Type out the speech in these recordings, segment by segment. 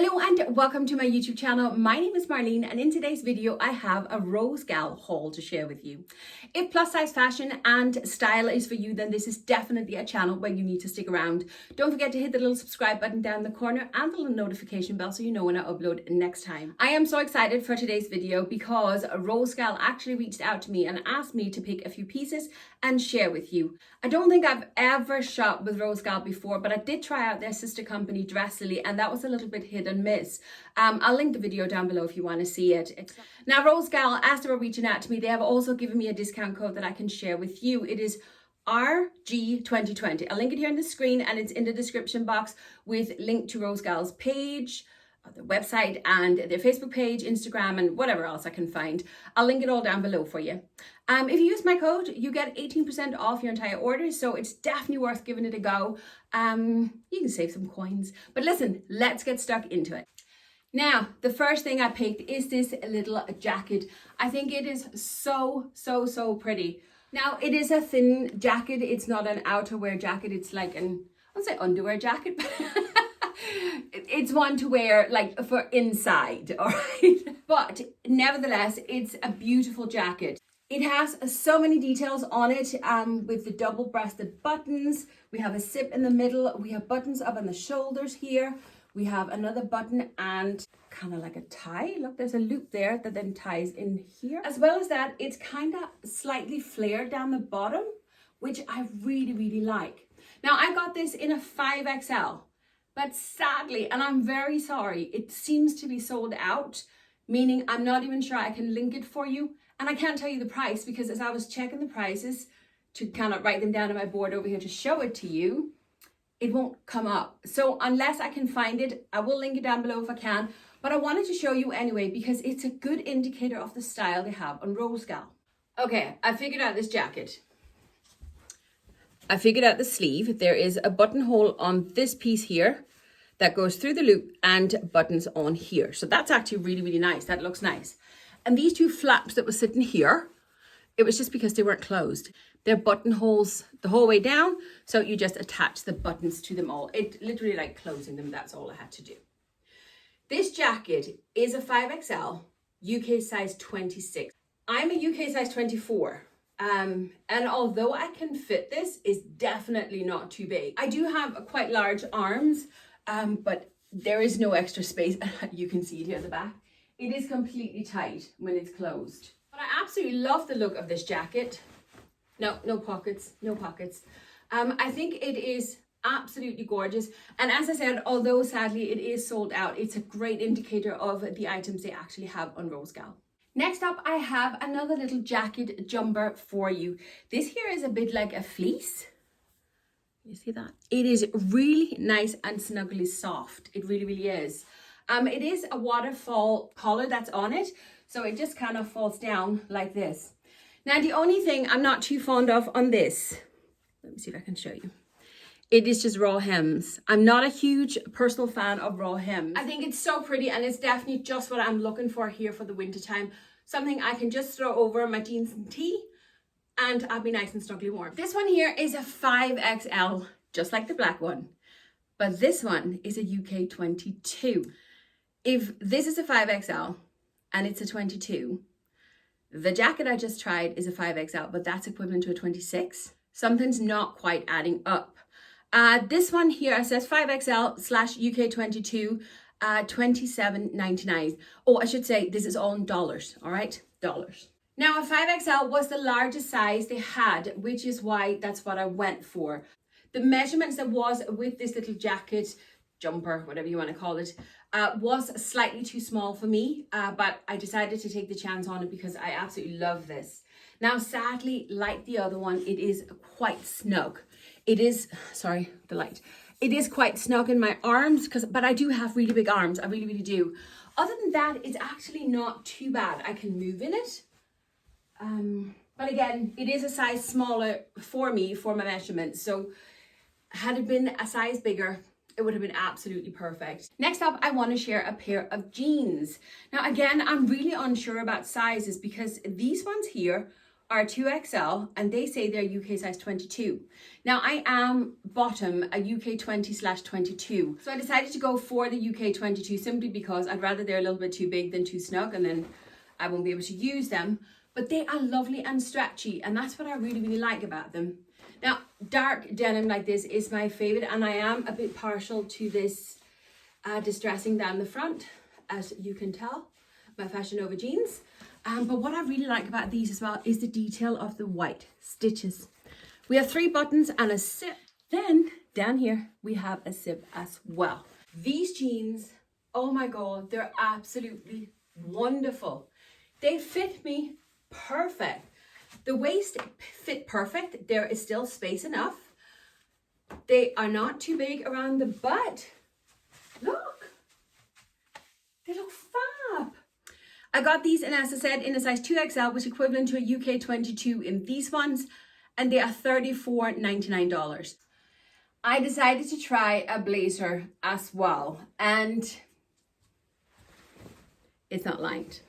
Hello and welcome to my YouTube channel. My name is Marleen and in today's video I have a Rosegal haul to share with you. If plus size fashion and style is for you, then this is definitely a channel where you need to stick around. Don't forget to hit the little subscribe button down the corner and the little notification bell so you know when I upload next time. I am so excited for today's video because Rosegal actually reached out to me and asked me to pick a few pieces and share with you. I don't think I've ever shopped with Rosegal before, but I did try out their sister company Braclets and that was a little bit hit and miss. I'll link the video down below if you want to see it. Now Rosegal, as they were reaching out to me, they have also given me a discount code that I can share with you. It is RG2020. I'll link it here on the screen and it's in the description box with link to Rosegal's page, their website and their Facebook page, Instagram and whatever else I can find. I'll link it all down below for you. If you use my code, you get 18% off your entire order, so it's definitely worth giving it a go. You can save some coins. But listen, let's get stuck into it. Now, the first thing I picked is this little jacket. I think it is so pretty. Now, it is a thin jacket. It's not an outerwear jacket. It's like an, I won't say underwear jacket, but it's one to wear like for inside, all right? But nevertheless, it's a beautiful jacket. It has so many details on it with the double-breasted buttons. We have a zip in the middle. We have buttons up on the shoulders here. We have another button and kind of like a tie. Look, there's a loop there that then ties in here. As well as that, it's kind of slightly flared down the bottom, which I really like. Now, I got this in a 5XL, but sadly, and I'm very sorry, it seems to be sold out, meaning I'm not even sure I can link it for you. And I can't tell you the price because as I was checking the prices to kind of write them down on my board over here to show it to you, it won't come up. So unless I can find it, I will link it down below if I can. But I wanted to show you anyway because it's a good indicator of the style they have on Rosegal. Okay, I figured out this jacket. I figured out the sleeve. There is a buttonhole on this piece here that goes through the loop and buttons on here. So that's actually really nice. That looks nice. And these two flaps that were sitting here, it was just because they weren't closed. They're buttonholes the whole way down, so you just attach the buttons to them all. It literally like closing them, that's all I had to do. This jacket is a 5XL, UK size 26. I'm a UK size 24. And although I can fit this, it's definitely not too big. I do have quite large arms, but there is no extra space. You can see it here at the back. It is completely tight when it's closed. But I absolutely love the look of this jacket. No pockets, no pockets. I think it is absolutely gorgeous. And as I said, although sadly it is sold out, it's a great indicator of the items they actually have on Rosegal. Next up, I have another little jacket jumper for you. This here is a bit like a fleece. You see that? It is really nice and snuggly soft. It really is. It is a waterfall collar that's on it, so it just kind of falls down like this. Now, the only thing I'm not too fond of on this, let me see if I can show you. It is just raw hems. I'm not a huge personal fan of raw hems. I think it's so pretty and it's definitely just what I'm looking for here for the winter time. Something I can just throw over my jeans and tee and I'll be nice and snugly warm. This one here is a 5XL, just like the black one. But this one is a UK 22. If this is a 5XL and it's a 22, the jacket I just tried is a 5XL, but that's equivalent to a 26. Something's not quite adding up. This one here says 5XL/UK 22, $27.99. Oh, I should say this is all in dollars, all right? Dollars. Now, a 5XL was the largest size they had, which is why that's what I went for. The measurements that was with this little jacket, jumper, whatever you want to call it, was slightly too small for me, but I decided to take the chance on it because I absolutely love this. Now, sadly, like the other one, it is quite snug. It is, sorry, the light. It is quite snug in my arms, but I do have really big arms. I really do. Other than that, it's actually not too bad. I can move in it. But again, it is a size smaller for me, for my measurements. So had it been a size bigger, it would have been absolutely perfect. Next up, I want to share a pair of jeans. Now, again, I'm really unsure about sizes because these ones here are 2XL and they say they're UK size 22. Now I am bottom a UK 20/22. So I decided to go for the UK 22 simply because I'd rather they're a little bit too big than too snug, and then I won't be able to use them. But they are lovely and stretchy, and that's what I really, really like about them. Now, dark denim like this is my favorite, and I am a bit partial to this distressing down the front, as you can tell, my Fashion Nova jeans. But what I really like about these as well is the detail of the white stitches. We have 3 buttons and a zip. Then down here, we have a zip as well. These jeans, oh my God, they're absolutely wonderful. They fit me perfect. The waist fit perfect. There is still space enough. They are not too big around the butt. Look, they look fab. I got these, and as I said, in a size 2XL, which is equivalent to a UK 22 in these ones, and they are $34.99. I decided to try a blazer as well, and it's not lined.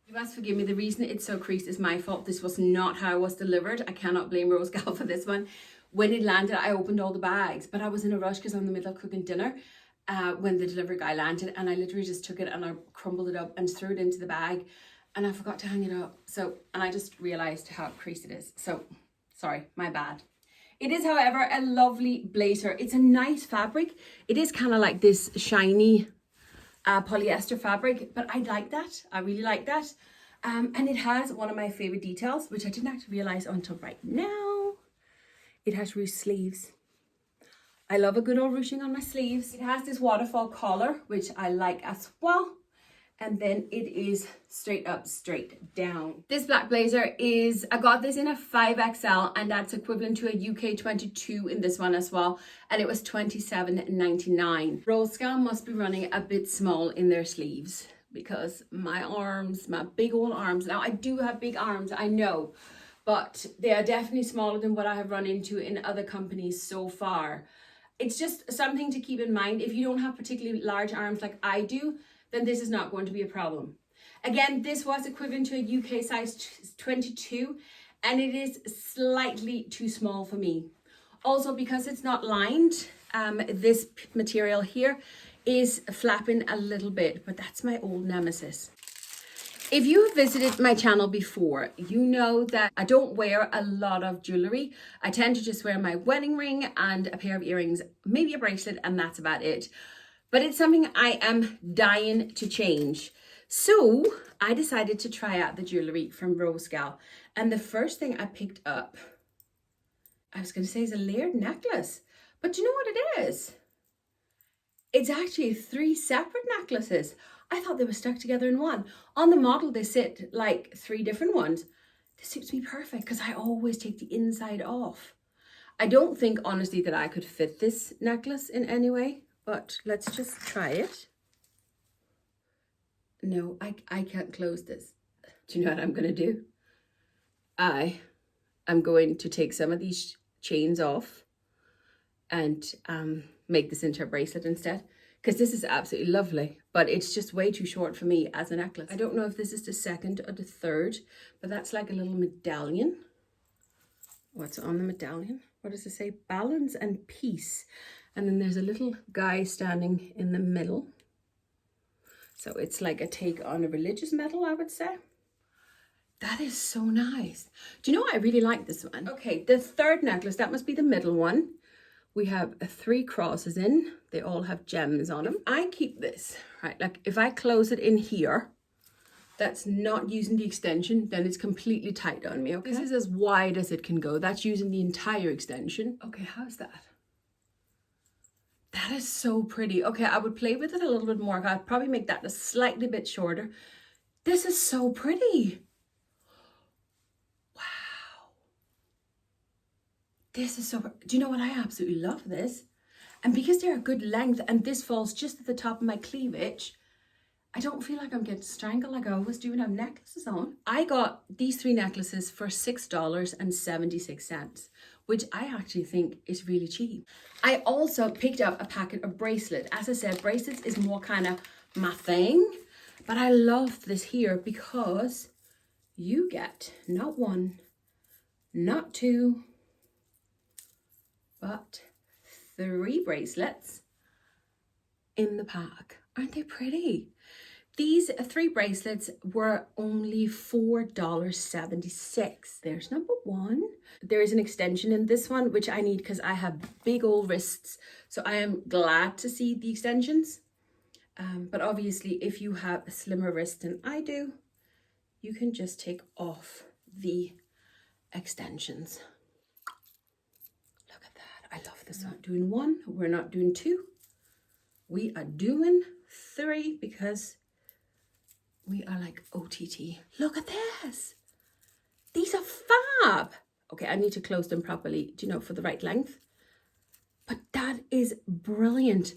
You must forgive me, the reason it's so creased is my fault. This was not how it was delivered. I cannot blame Rosegal for this one. When it landed, I opened all the bags, but I was in a rush because I'm in the middle of cooking dinner. When the delivery guy landed, and I literally just took it and I crumbled it up and threw it into the bag, and I forgot to hang it up. So, and I just realized how creased it is. So, sorry, my bad. It is, however, a lovely blazer. It's a nice fabric. It is kind of like this shiny polyester fabric, but I like that. I really like that. And it has one of my favorite details, which I didn't actually realize until right now. It has ruched sleeves. I love a good old ruching on my sleeves. It has this waterfall collar, which I like as well. And then it is straight up, straight down. This black blazer is, I got this in a 5XL, and that's equivalent to a UK 22 in this one as well. And it was $27.99. Rosegal must be running a bit small in their sleeves, because my arms, my big old arms. Now I do have big arms, I know, but they are definitely smaller than what I have run into in other companies so far. It's just something to keep in mind. If you don't have particularly large arms like I do, then this is not going to be a problem. Again, this was equivalent to a UK size 22, and it is slightly too small for me. Also, because it's not lined, this material here is flapping a little bit, but that's my old nemesis. If you have visited my channel before, you know that I don't wear a lot of jewelry. I tend to just wear my wedding ring and a pair of earrings, maybe a bracelet, and that's about it. But it's something I am dying to change. So I decided to try out the jewelry from Rosegal. And the first thing I picked up, I was going to say, is a layered necklace. But you know what it is? It's actually 3 separate necklaces. I thought they were stuck together in one. On the model, they sit like 3 different ones. This suits me perfect because I always take the inside off. I don't think, honestly, that I could fit this necklace in any way, but let's just try it. No, I can't close this. Do you know what I'm going to do? I am going to take some of these chains off and make this into a bracelet instead, because this is absolutely lovely, but it's just way too short for me as a necklace. I don't know if this is the 2nd or the 3rd, but that's like a little medallion. What's on the medallion? What does it say? Balance and peace. And then there's a little guy standing in the middle. So it's like a take on a religious medal, I would say. That is so nice. Do you know what? I really like this one. Okay, the 3rd necklace, that must be the middle one. We have 3 crosses in. They all have gems on them. If I keep this, right, like if I close it in here, that's not using the extension, then it's completely tight on me, okay? This is as wide as it can go. That's using the entire extension. Okay, how's that? That is so pretty. Okay, I would play with it a little bit more. I'd probably make that a slightly bit shorter. This is so pretty. This is so, do you know what? I absolutely love this. And because they're a good length and this falls just at the top of my cleavage, I don't feel like I'm getting strangled like I always do when I have necklaces on. I got these 3 necklaces for $6.76, which I actually think is really cheap. I also picked up a packet of bracelets. As I said, bracelets is more kind of my thing, but I love this here because you get not 1, not 2, but 3 bracelets in the pack. Aren't they pretty? These 3 bracelets were only $4.76. There's number 1. There is an extension in this one, which I need because I have big old wrists. So I am glad to see the extensions. But obviously, if you have a slimmer wrist than I do, you can just take off the extensions. Look at that. I love this. We're not doing 1. We're not doing 2. We are doing 3 because we are like OTT. Look at this. These are fab. Okay, I need to close them properly, do you know, for the right length. But that is brilliant.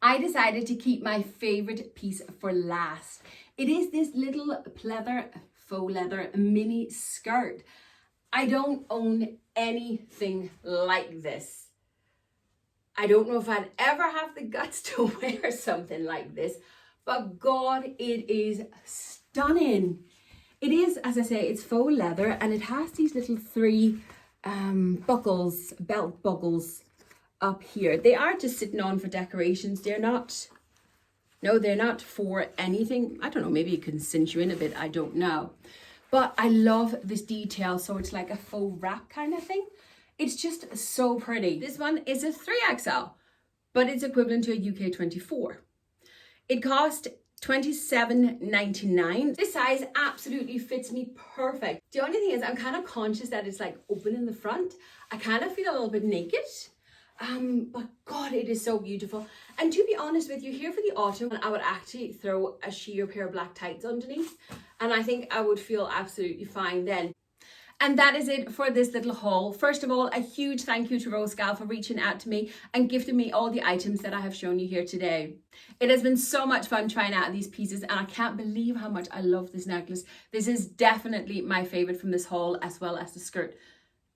I decided to keep my favorite piece for last. It is this little pleather, faux leather mini skirt. I don't own anything like this. I don't know if I'd ever have the guts to wear something like this. But God, it is stunning. It is, as I say, it's faux leather, and it has these little 3 buckles, belt buckles up here. They are just sitting on for decorations. They're not, no, they're not for anything. I don't know, maybe you can cinch you in a bit, I don't know. But I love this detail, so it's like a faux wrap kind of thing. It's just so pretty. This one is a 3XL, but it's equivalent to a UK 24. It cost $27.99. This size absolutely fits me perfect. The only thing is I'm kind of conscious that it's like open in the front. I kind of feel a little bit naked. But God, it is so beautiful. And to be honest with you, here for the autumn, I would actually throw a sheer pair of black tights underneath. And I think I would feel absolutely fine then. And that is it for this little haul. First of all, a huge thank you to Rosegal for reaching out to me and gifting me all the items that I have shown you here today. It has been so much fun trying out these pieces, and I can't believe how much I love this necklace. This is definitely my favorite from this haul, as well as the skirt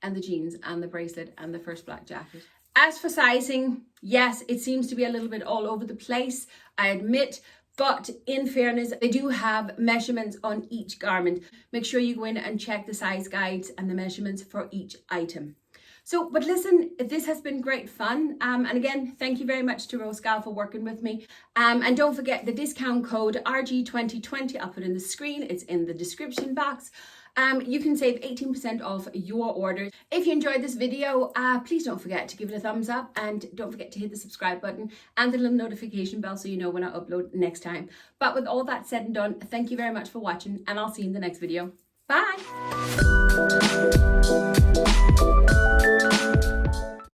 and the jeans and the bracelet and the first black jacket. As for sizing, yes, it seems to be a little bit all over the place, I admit. But in fairness, they do have measurements on each garment. Make sure you go in and check the size guides and the measurements for each item. So, but listen, this has been great fun. And again, thank you very much to Rosegal for working with me. And don't forget the discount code RG2020. I'll put it in the screen. It's in the description box. You can save 18% off your order. If you enjoyed this video, please don't forget to give it a thumbs up, and don't forget to hit the subscribe button and the little notification bell so you know when I upload next time. But with all that said and done, thank you very much for watching, and I'll see you in the next video. Bye!